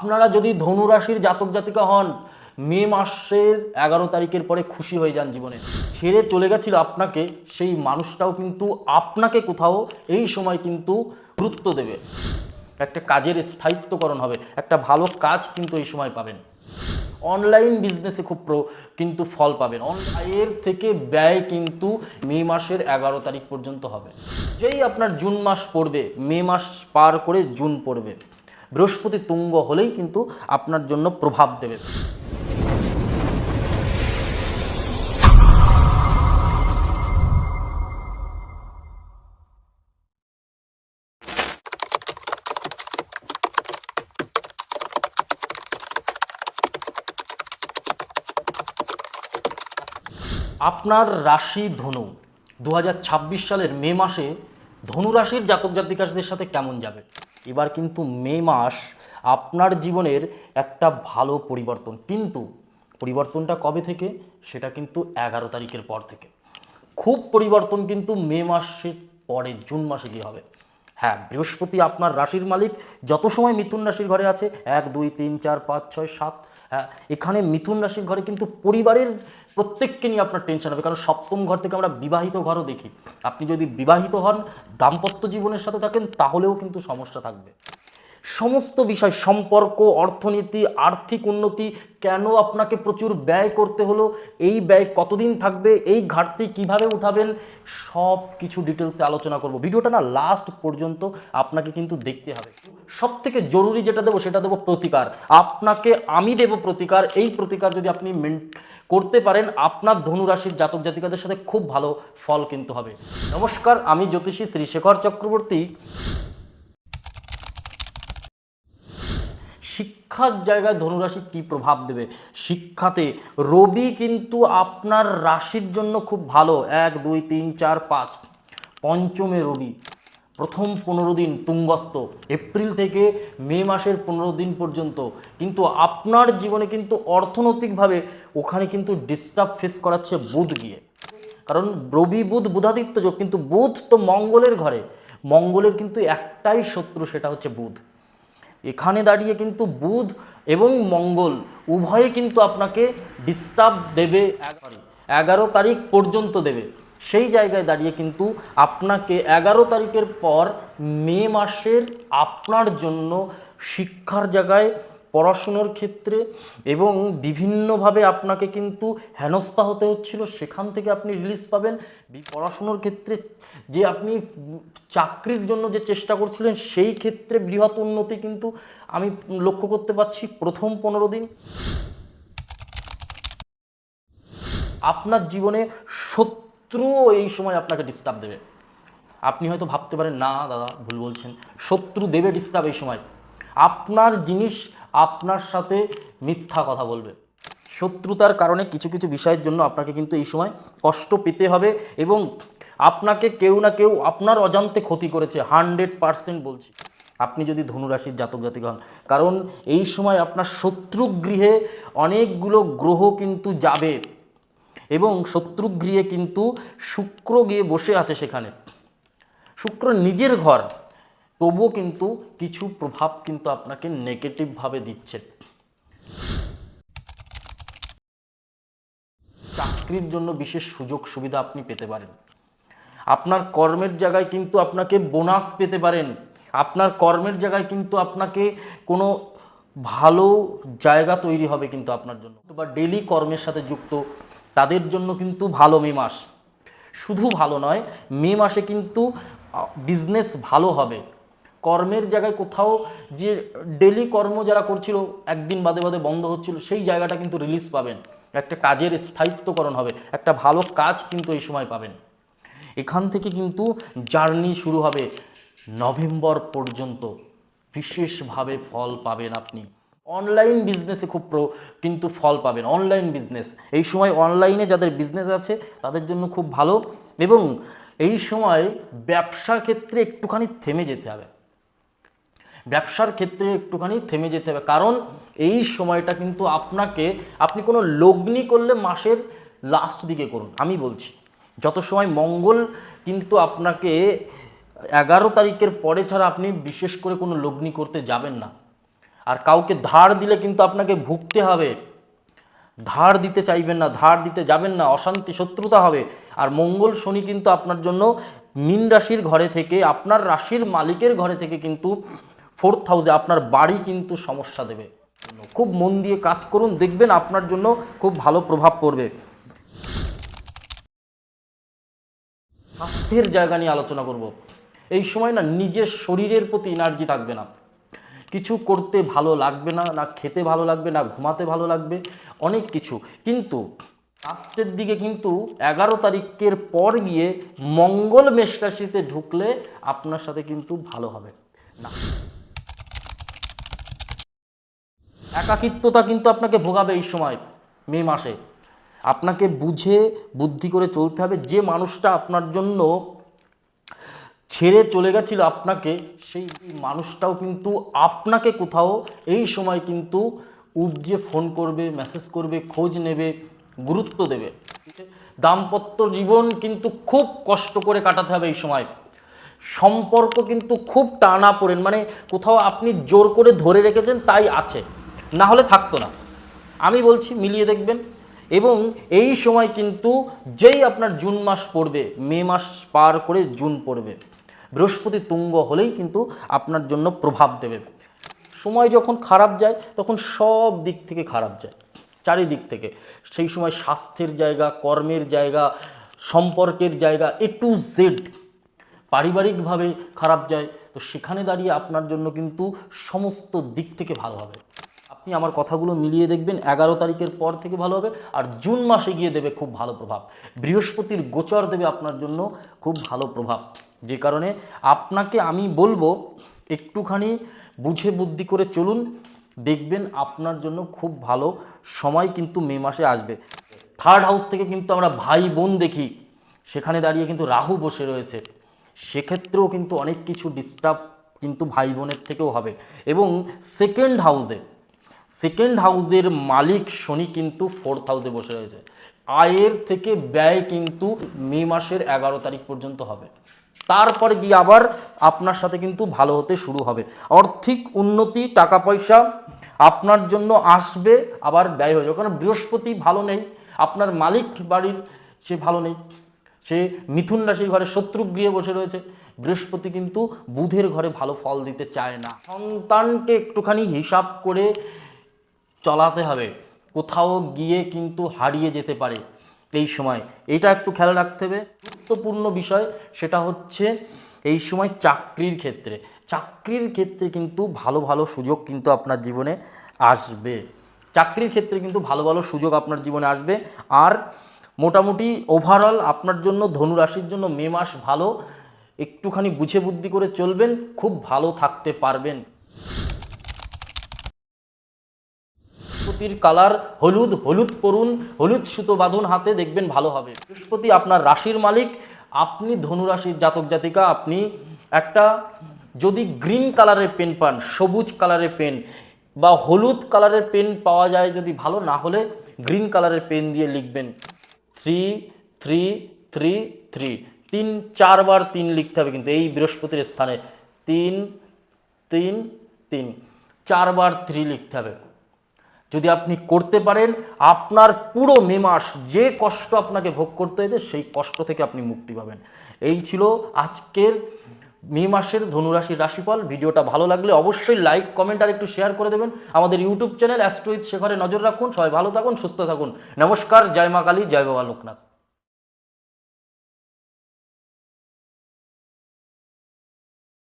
আপনারা যদি ধনু রাশির জাতক জাতিকা হন, মে মাসের 11 তারিখের পরে খুশি হয়ে যান জীবনে। ছেড়ে চলে গেছিল আপনাকে সেই মানুষটাও কিন্তু আপনাকে কোথাও এই সময় কিন্তু গুরুত্ব দেবে। একটা কাজের স্থায়িত্বকরণ হবে, একটা ভালো কাজ কিন্তু এই সময় পাবেন। অনলাইন বিজনেসে খুব কিন্তু ফল পাবেন। আয়ের থেকে ব্যয় কিন্তু মে মাসের 11 তারিখ পর্যন্ত হবে। যেই আপনার জুন মাস পড়বে, মে মাস পার করে জুন পড়বে, বৃহস্পতি তুঙ্গ হলেই কিন্তু আপনার জন্য প্রভাব দেবে। আপনার রাশি ধনু 2026 সালের মে মাসে ধনু রাশির জাতক জাতিকাদের সাথে কেমন যাবে? এবার কিন্তু মে মাস আপনার জীবনের একটা ভালো পরিবর্তন, কিন্তু পরিবর্তনটা কবে থেকে? সেটা কিন্তু 11 তারিখের পর থেকে। খুব পরিবর্তন কিন্তু মে মাসের পরে জুন মাসে গিয়ে হবে। হ্যাঁ, বৃহস্পতি আপনার রাশির মালিক, যত সময় মিথুন রাশির ঘরে আছে 1 2 3 4 5 6 7, হ্যাঁ এখানে মিথুন রাশির ঘরে কিন্তু পরিবারের প্রত্যেককে নিয়ে আপনার টেনশন হবে, কারণ সপ্তম ঘর থেকে আমরা বিবাহিত ঘরও দেখি। আপনি যদি বিবাহিত হন, দাম্পত্য জীবনের সাথে থাকেন, তাহলেও কিন্তু সমস্যা থাকবে। সমস্ত বিষয়, সম্পর্ক, অর্থনীতি, আর্থিক উন্নতি, কেন আপনাকে প্রচুর ব্যয় করতে হলো, এই ব্যয় কতদিন থাকবে, এই ঘাটতি কিভাবে উঠাবেন, সব কিছু ডিটেলসে আলোচনা করব। ভিডিওটা না লাস্ট পর্যন্ত আপনাকে কিন্তু দেখতে হবে। সব থেকে জরুরি যেটা দেবো সেটা দেবো প্রতিকার। আপনাকে আমি দেব প্রতিকার। এই প্রতিকার যদি আপনি করতে পারেন, আপনার ধনুরাশির জাতক জাতিকাদের সাথে খুব ভালো ফল কিন্তু হবে। নমস্কার, আমি জ্যোতিষী শ্রী শেখর চক্রবর্তী। শিক্ষার জায়গায় ধনুরাশি কি প্রভাব দেবে? শিক্ষাতে রবি কিন্তু আপনার রাশির জন্য খুব ভালো। 1 2 3 4 5, পঞ্চমে রবি, প্রথম 15 দিন তুঙ্গস্থ, এপ্রিল থেকে মে মাসের 15 দিন পর্যন্ত কিন্তু আপনার জীবনে কিন্তু অর্থনৈতিকভাবে ওখানে কিন্তু ডিস্টার্ব ফেস করাচ্ছে বুধ গিয়ে। কারণ রবি বুধ বুধাদিত্য যোগ, কিন্তু বুধ তো মঙ্গলের ঘরে। মঙ্গলের কিন্তু একটাই শত্রু, সেটা হচ্ছে বুধ। এখানে দাঁড়িয়ে কিন্তু বুধ এবং মঙ্গল উভয়ে কিন্তু আপনাকে ডিস্টার্ব দেবে 11 তারিখ পর্যন্ত দেবে। সেই জায়গায় দাঁড়িয়ে কিন্তু আপনাকে 11 তারিখের পর মে মাসের আপনার জন্য শিক্ষার জায়গায়, পড়াশুনোর ক্ষেত্রে এবং বিভিন্নভাবে আপনাকে কিন্তু হেনস্থা হতে হচ্ছিল, সেখান থেকে আপনি রিলিজ পাবেন। পড়াশুনোর ক্ষেত্রে যে আপনি চাকরির জন্য যে চেষ্টা করছিলেন, সেই ক্ষেত্রে বৃহৎ উন্নতি কিন্তু আমি লক্ষ্য করতে পারছি প্রথম 15 দিন। আপনার জীবনে শত্রুও এই সময় আপনাকে ডিস্টার্ব দেবে। আপনি হয়তো ভাবতে পারেন, না দাদা ভুল বলছেন, শত্রু দেবে ডিস্টার্ব এই সময়। আপনার জিনিস আপনার সাথে মিথ্যা কথা বলবে। শত্রুতার কারণে কিছু কিছু বিষয়ের জন্য আপনাকে কিন্তু এই সময় কষ্ট পেতে হবে, এবং আপনাকে কেউ না কেউ আপনার অজান্তে ক্ষতি করেছে, 100% বলছি, আপনি যদি ধনুরাশির জাতক জাতিক হন। কারণ এই সময় আপনার শত্রু গৃহে অনেকগুলো গ্রহ কিন্তু যাবে, এবং শত্রু গৃহে কিন্তু শুক্র গিয়ে বসে আছে সেখানে। শুক্র নিজের ঘর, তবুও কিন্তু কিছু প্রভাব কিন্তু আপনাকে নেগেটিভভাবে দিচ্ছে। চাকরির জন্য বিশেষ সুযোগ সুবিধা আপনি পেতে পারেন। আপনার কর্মের জায়গায় কিন্তু আপনাকে বোনাস পেতে পারেন। আপনার কর্মের জায়গায় কিন্তু আপনাকে কোনো ভালো জায়গা তৈরি হবে কিন্তু আপনার জন্য, বা ডেলি কর্মের সাথে যুক্ত তাদের জন্য কিন্তু ভালো মে মাস। শুধু ভালো নয়, মে মাসে কিন্তু বিজনেস ভালো হবে। কর্মের জায়গায় কোথাও যে ডেলি কর্ম যারা করছিল, একদিন বাদে বাদে বন্ধ হচ্ছিল, সেই জায়গাটা কিন্তু রিলিজ পাবেন। একটা কাজের স্থায়িত্বকরণ হবে, একটা ভালো কাজ কিন্তু এই সময় পাবেন। এখান থেকে কিন্তু জার্নি শুরু হবে নভেম্বর পর্যন্ত, বিশেষভাবে ফল পাবেন আপনি। অনলাইন বিজনেসে খুব কিন্তু ফল পাবেন। অনলাইন বিজনেস এই সময়, অনলাইনে যাদের বিজনেস আছে তাদের জন্য খুব ভালো। এবং এই সময় ব্যবসার ক্ষেত্রে একটুখানি থেমে যেতে হবে। ব্যবসার ক্ষেত্রে একটুখানি থেমে যেতে হবে, কারণ এই সময়টা কিন্তু আপনি কোনো লগ্নি করলে মাসের লাস্ট দিকে করুন। আমি বলছি, যত সময় মঙ্গল কিন্তু আপনাকে 11 তারিখের পরে ছাড়া আপনি বিশেষ করে কোনো লগ্নি করতে যাবেন না। আর কাউকে ধার দিলে কিন্তু আপনাকে ভুগতে হবে। ধার দিতে চাইবেন না, ধার দিতে যাবেন না, অশান্তি শত্রুতা হবে। আর মঙ্গল শনি কিন্তু আপনার জন্য মীন রাশির ঘরে থেকে, আপনার রাশির মালিকের ঘরে থেকে কিন্তু 4th হাউসে আপনার বাড়ি কিন্তু সমস্যা দেবে। খুব মন দিয়ে কাজ করুন, দেখবেন আপনার জন্য খুব ভালো প্রভাব পড়বে। স্বাস্থ্যের জায়গা নিয়ে আলোচনা করব। এই সময় না নিজের শরীরের প্রতি এনার্জি থাকবে না, কিছু করতে ভালো লাগবে না, না খেতে ভালো লাগবে, না ঘুমাতে ভালো লাগবে, অনেক কিছু। কিন্তু লাস্টের দিকে কিন্তু 11 তারিখের পর গিয়ে মঙ্গল মেষ রাশিতে ঢুকলে আপনার সাথে কিন্তু ভালো হবে না। একাকিত্বতা কিন্তু আপনাকে ভোগাবে এই সময় মে মাসে। আপনাকে বুঝে বুদ্ধি করে চলতে হবে। যে মানুষটা আপনার জন্য ছেড়ে চলে গেছিল আপনাকে, সেই মানুষটাও কিন্তু আপনাকে কোথাও এই সময় কিন্তু উপজে ফোন করবে, মেসেজ করবে, খোঁজ নেবে, গুরুত্ব দেবে। দাম্পত্য জীবন কিন্তু খুব কষ্ট করে কাটাতে হবে এই সময়। সম্পর্ক কিন্তু খুব টানা পড়েন, মানে কোথাও আপনি জোর করে ধরে রেখেছেন তাই আছে, না হলে থাকতো না। আমি বলছি মিলিয়ে দেখবেন। এবং এই সময় কিন্তু যেই আপনার জুন মাস পড়বে, মে মাস পার করে জুন পড়বে, বৃহস্পতি তুঙ্গ হলেই কিন্তু আপনার জন্য প্রভাব দেবে। সময় যখন খারাপ যায় তখন সব দিক থেকে খারাপ যায়, চারিদিক থেকে। সেই সময় স্বাস্থ্যের জায়গা, কর্মের জায়গা, সম্পর্কের জায়গা, A to Z পারিবারিকভাবে খারাপ যায়। তো সেখানে দাঁড়িয়ে আপনার জন্য কিন্তু সমস্ত দিক থেকে ভালো হবে। আপনি আমার কথাগুলো মিলিয়ে দেখবেন, 11 তারিখের পর থেকে ভালো হবে। আর জুন মাসে গিয়ে দেবে খুব ভালো প্রভাব। বৃহস্পতির গোচর দেবে আপনার জন্য খুব ভালো প্রভাব। যে কারণে আপনাকে আমি বলবো একটুখানি বুঝে বুদ্ধি করে চলুন, দেখবেন আপনার জন্য খুব ভালো সময় কিন্তু মে মাসে আসবে। 3rd হাউস থেকে কিন্তু আমরা ভাই বোন দেখি, সেখানে দাঁড়িয়ে কিন্তু রাহু বসে রয়েছে। সেক্ষেত্রেও কিন্তু অনেক কিছু ডিস্টার্ব কিন্তু ভাই বোনের থেকেও হবে। এবং 2nd হাউসের মালিক শনি কিন্তু 4th হাউসে বসে রয়েছে। আয়ের থেকে ব্যয় কিন্তু মে মাসের 11 তারিখ পর্যন্ত হবে। তারপরে গিয়ে আবার আপনার সাথে কিন্তু ভালো হতে শুরু হবে। আর্থিক উন্নতি, টাকা পয়সা আপনার জন্য আসবে, আবার ব্যয় হয়ে যাবে। কারণ বৃহস্পতি ভালো নেই, আপনার মালিক বাড়ির সে ভালো নেই, সে মিথুন রাশির ঘরে শত্রু গৃহে বসে রয়েছে। বৃহস্পতি কিন্তু বুধের ঘরে ভালো ফল দিতে চায় না। সন্তানকে একটুখানি হিসাব করে চলাতে হবে, কোথাও গিয়ে কিন্তু হারিয়ে যেতে পারে এই সময়, এটা একটু খেয়াল রাখতে হবে। গুরুত্বপূর্ণ বিষয় সেটা হচ্ছে এই সময় চাকরির ক্ষেত্রে কিন্তু ভালো ভালো সুযোগ কিন্তু আপনার জীবনে আসবে। চাকরির ক্ষেত্রে কিন্তু ভালো ভালো সুযোগ আপনার জীবনে আসবে। আর মোটামুটি ওভারঅল আপনার জন্য, ধনু রাশির জন্য মে মাস ভালো। একটুখানি বুঝে বুদ্ধি করে চলবেন, খুব ভালো থাকতে পারবেন। বৃহস্পতির কালার হলুদ, হলুদ পরুন, হলুদ সুতো বাঁধুন হাতে, দেখবেন ভালো হবে। বৃহস্পতি আপনার রাশির মালিক। আপনি ধনু রাশির জাতক জাতিকা, আপনি একটা যদি গ্রিন কালারের পেন পান, সবুজ কালারের পেন বা হলুদ কালারের পেন পাওয়া যায় যদি ভালো, না হলে গ্রিন কালারের পেন দিয়ে লিখবেন 3-3-3-3, 3-4 বার 3 লিখতে হবে কিন্তু এই বৃহস্পতির স্থানে 3-3-3, 4 বার 3 লিখতে হবে। যদি আপনি করতে পারেন, আপনার পুরো মে মাস যে কষ্ট আপনাকে ভোগ করতে হয়েছে সেই কষ্ট থেকে আপনি মুক্তি পাবেন। এই ছিল আজকের মে মাসের ধনুরাশির রাশিফল। ভিডিওটা ভালো লাগলে অবশ্যই লাইক, কমেন্ট আর একটু শেয়ার করে দেবেন। আমাদের ইউটিউব চ্যানেল অ্যাস্ট্রো উইথ শেখরে নজর রাখুন। সবাই ভালো থাকুন, সুস্থ থাকুন। নমস্কার, জয় মা কালী, জয় বাবা লোকনাথ।